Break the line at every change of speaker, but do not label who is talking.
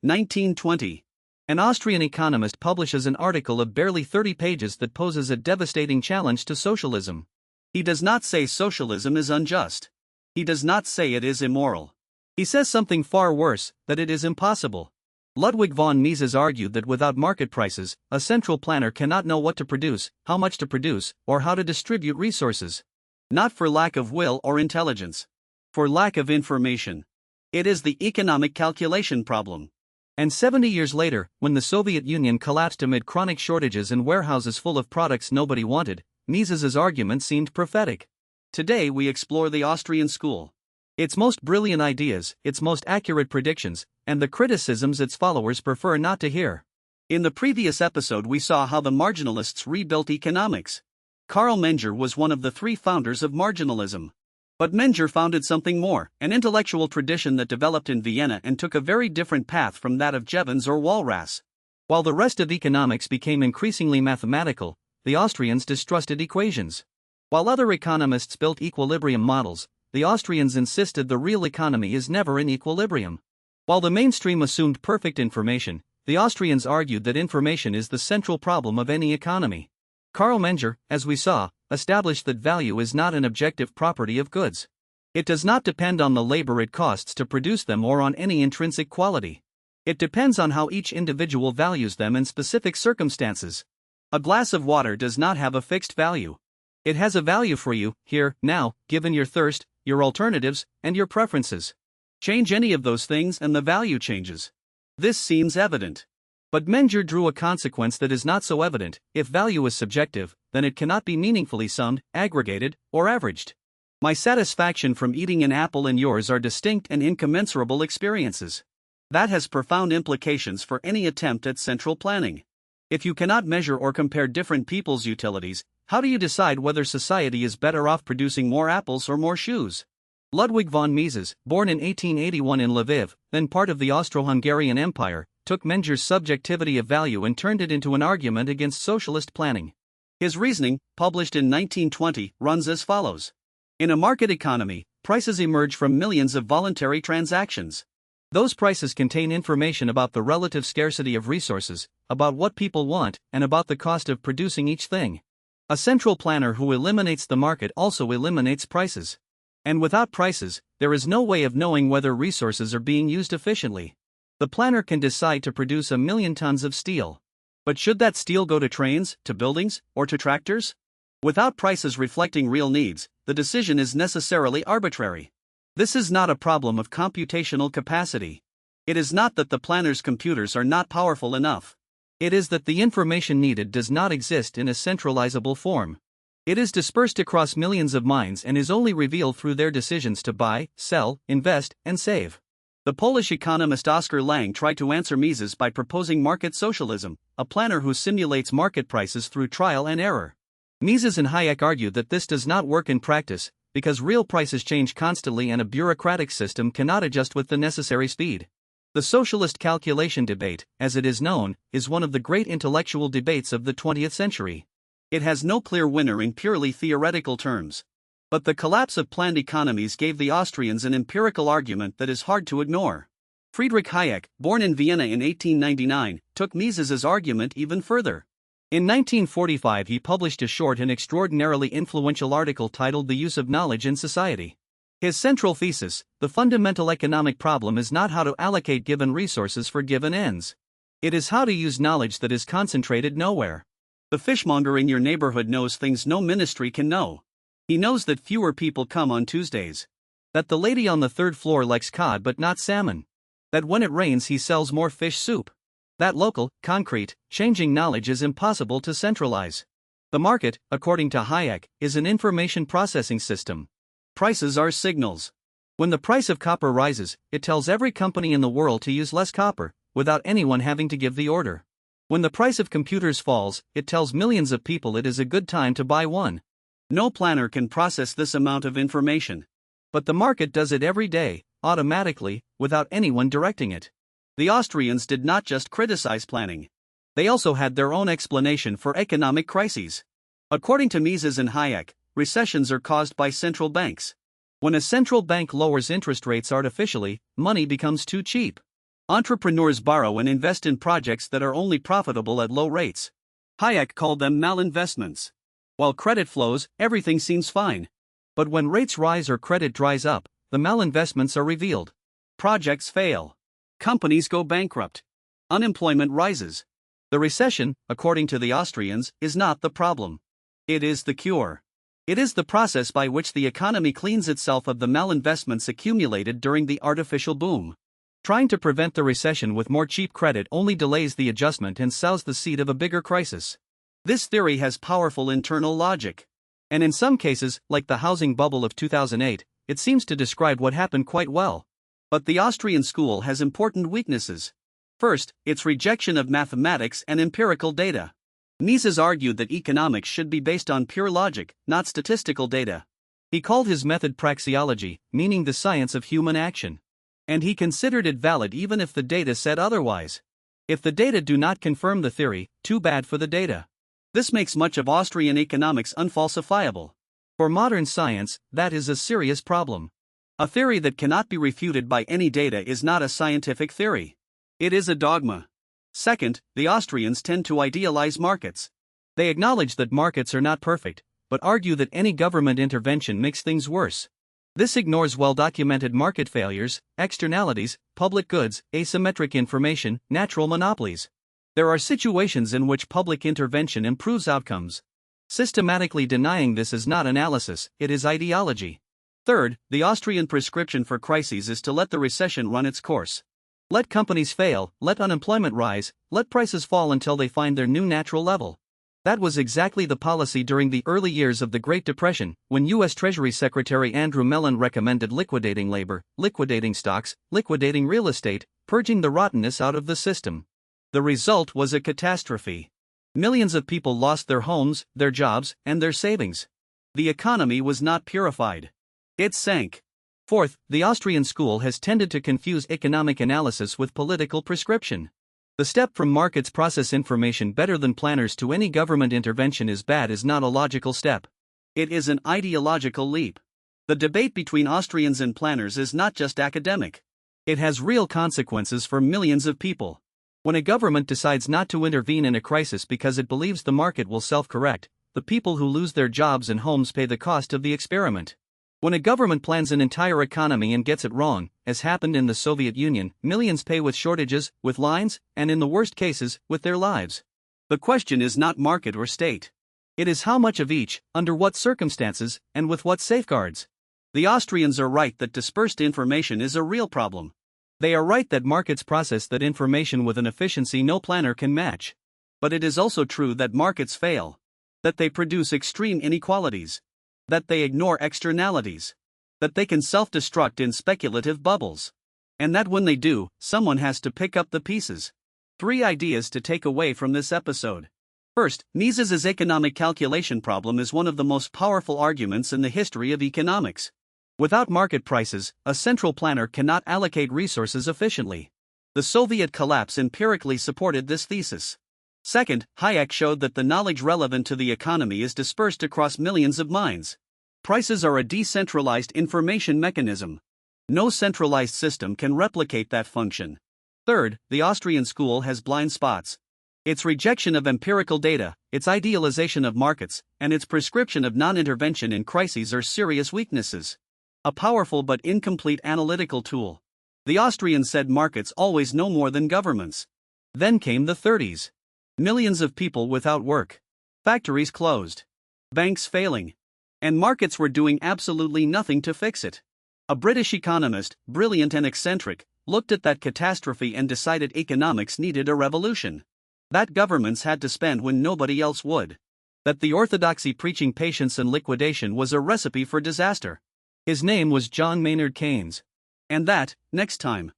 1920. An Austrian economist publishes an article of barely 30 pages that poses a devastating challenge to socialism. He does not say socialism is unjust. He does not say it is immoral. He says something far worse, that it is impossible. Ludwig von Mises argued that without market prices, a central planner cannot know what to produce, how much to produce, or how to distribute resources. Not for lack of will or intelligence. For lack of information. It is the economic calculation problem. And 70 years later, when the Soviet Union collapsed amid chronic shortages and warehouses full of products nobody wanted, Mises's argument seemed prophetic. Today we explore the Austrian school. Its most brilliant ideas, its most accurate predictions, and the criticisms its followers prefer not to hear. In the previous episode we saw how the marginalists rebuilt economics. Karl Menger was one of the three founders of marginalism. But Menger founded something more, an intellectual tradition that developed in Vienna and took a very different path from that of Jevons or Walras. While the rest of economics became increasingly mathematical, the Austrians distrusted equations. While other economists built equilibrium models, the Austrians insisted the real economy is never in equilibrium. While the mainstream assumed perfect information, the Austrians argued that information is the central problem of any economy. Karl Menger, as we saw, established that value is not an objective property of goods. It does not depend on the labor it costs to produce them or on any intrinsic quality. It depends on how each individual values them in specific circumstances. A glass of water does not have a fixed value. It has a value for you, here, now, given your thirst, your alternatives, and your preferences. Change any of those things and the value changes. This seems evident. But Menger drew a consequence that is not so evident. If value is subjective, then it cannot be meaningfully summed, aggregated, or averaged. My satisfaction from eating an apple and yours are distinct and incommensurable experiences. That has profound implications for any attempt at central planning. If you cannot measure or compare different people's utilities, how do you decide whether society is better off producing more apples or more shoes? Ludwig von Mises, born in 1881 in Lviv, then part of the Austro-Hungarian Empire, took Menger's subjectivity of value and turned it into an argument against socialist planning. His reasoning, published in 1920, runs as follows. In a market economy, prices emerge from millions of voluntary transactions. Those prices contain information about the relative scarcity of resources, about what people want, and about the cost of producing each thing. A central planner who eliminates the market also eliminates prices. And without prices, there is no way of knowing whether resources are being used efficiently. The planner can decide to produce 1 million tons of steel. But should that steel go to trains, to buildings, or to tractors? Without prices reflecting real needs, the decision is necessarily arbitrary. This is not a problem of computational capacity. It is not that the planner's computers are not powerful enough. It is that the information needed does not exist in a centralizable form. It is dispersed across millions of minds and is only revealed through their decisions to buy, sell, invest, and save. The Polish economist Oskar Lang tried to answer Mises by proposing market socialism, a planner who simulates market prices through trial and error. Mises and Hayek argued that this does not work in practice, because real prices change constantly and a bureaucratic system cannot adjust with the necessary speed. The socialist calculation debate, as it is known, is one of the great intellectual debates of the 20th century. It has no clear winner in purely theoretical terms. But the collapse of planned economies gave the Austrians an empirical argument that is hard to ignore. Friedrich Hayek, born in Vienna in 1899, took Mises's argument even further. In 1945 he published a short and extraordinarily influential article titled The Use of Knowledge in Society. His central thesis, the fundamental economic problem is not how to allocate given resources for given ends. It is how to use knowledge that is concentrated nowhere. The fishmonger in your neighborhood knows things no ministry can know. He knows that fewer people come on Tuesdays. That the lady on the third floor likes cod but not salmon. That when it rains he sells more fish soup. That local, concrete, changing knowledge is impossible to centralize. The market, according to Hayek, is an information processing system. Prices are signals. When the price of copper rises, it tells every company in the world to use less copper, without anyone having to give the order. When the price of computers falls, it tells millions of people it is a good time to buy one. No planner can process this amount of information. But the market does it every day, automatically, without anyone directing it. The Austrians did not just criticize planning. They also had their own explanation for economic crises. According to Mises and Hayek, recessions are caused by central banks. When a central bank lowers interest rates artificially, money becomes too cheap. Entrepreneurs borrow and invest in projects that are only profitable at low rates. Hayek called them malinvestments. While credit flows, everything seems fine. But when rates rise or credit dries up, the malinvestments are revealed. Projects fail. Companies go bankrupt. Unemployment rises. The recession, according to the Austrians, is not the problem. It is the cure. It is the process by which the economy cleans itself of the malinvestments accumulated during the artificial boom. Trying to prevent the recession with more cheap credit only delays the adjustment and sows the seed of a bigger crisis. This theory has powerful internal logic. And in some cases, like the housing bubble of 2008, it seems to describe what happened quite well. But the Austrian school has important weaknesses. First, its rejection of mathematics and empirical data. Mises argued that economics should be based on pure logic, not statistical data. He called his method praxeology, meaning the science of human action. And he considered it valid even if the data said otherwise. If the data do not confirm the theory, too bad for the data. This makes much of Austrian economics unfalsifiable. For modern science, that is a serious problem. A theory that cannot be refuted by any data is not a scientific theory. It is a dogma. Second, the Austrians tend to idealize markets. They acknowledge that markets are not perfect, but argue that any government intervention makes things worse. This ignores well-documented market failures, externalities, public goods, asymmetric information, natural monopolies. There are situations in which public intervention improves outcomes. Systematically denying this is not analysis, it is ideology. Third, the Austrian prescription for crises is to let the recession run its course. Let companies fail, let unemployment rise, let prices fall until they find their new natural level. That was exactly the policy during the early years of the Great Depression, when U.S. Treasury Secretary Andrew Mellon recommended liquidating labor, liquidating stocks, liquidating real estate, purging the rottenness out of the system. The result was a catastrophe. Millions of people lost their homes, their jobs, and their savings. The economy was not purified. It sank. Fourth, the Austrian school has tended to confuse economic analysis with political prescription. The step from markets process information better than planners to any government intervention is bad is not a logical step. It is an ideological leap. The debate between Austrians and planners is not just academic. It has real consequences for millions of people. When a government decides not to intervene in a crisis because it believes the market will self-correct, the people who lose their jobs and homes pay the cost of the experiment. When a government plans an entire economy and gets it wrong, as happened in the Soviet Union, millions pay with shortages, with lines, and in the worst cases, with their lives. The question is not market or state. It is how much of each, under what circumstances, and with what safeguards. The Austrians are right that dispersed information is a real problem. They are right that markets process that information with an efficiency no planner can match. But it is also true that markets fail. That they produce extreme inequalities. That they ignore externalities. That they can self-destruct in speculative bubbles. And that when they do, someone has to pick up the pieces. 3 ideas to take away from this episode. First, Mises's economic calculation problem is one of the most powerful arguments in the history of economics. Without market prices, a central planner cannot allocate resources efficiently. The Soviet collapse empirically supported this thesis. Second, Hayek showed that the knowledge relevant to the economy is dispersed across millions of minds. Prices are a decentralized information mechanism. No centralized system can replicate that function. Third, the Austrian school has blind spots. Its rejection of empirical data, its idealization of markets, and its prescription of non-intervention in crises are serious weaknesses. A powerful but incomplete analytical tool. The Austrians said markets always know more than governments. Then came the 30s. Millions of people without work. Factories closed. Banks failing. And markets were doing absolutely nothing to fix it. A British economist, brilliant and eccentric, looked at that catastrophe and decided economics needed a revolution. That governments had to spend when nobody else would. That the orthodoxy preaching patience and liquidation was a recipe for disaster. His name was John Maynard Keynes. And that, next time,